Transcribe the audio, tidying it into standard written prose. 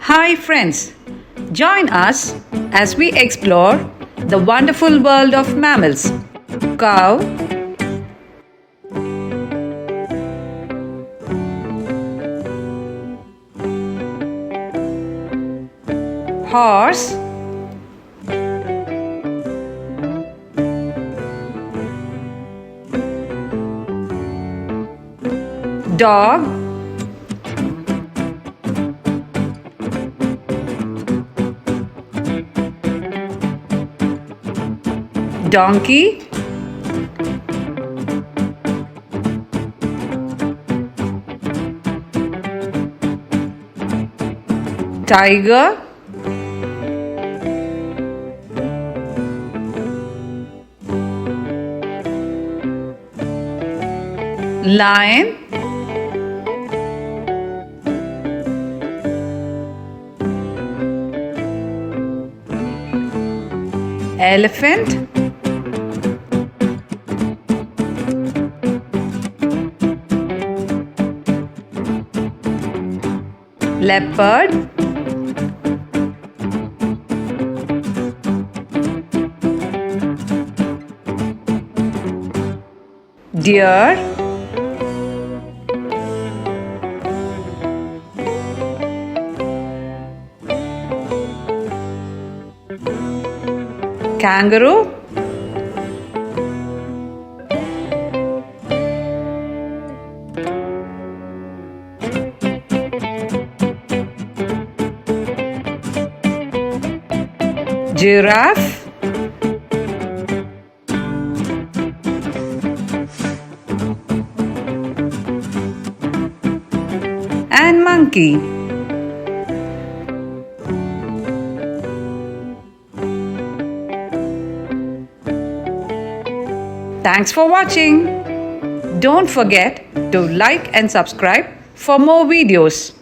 Hi friends, join us as we explore the wonderful world of mammals. Cow, horse, dog, donkey, tiger, lion, elephant, leopard, deer, kangaroo, giraffe, and monkey. Thanks for watching. Don't forget to like and subscribe for more videos.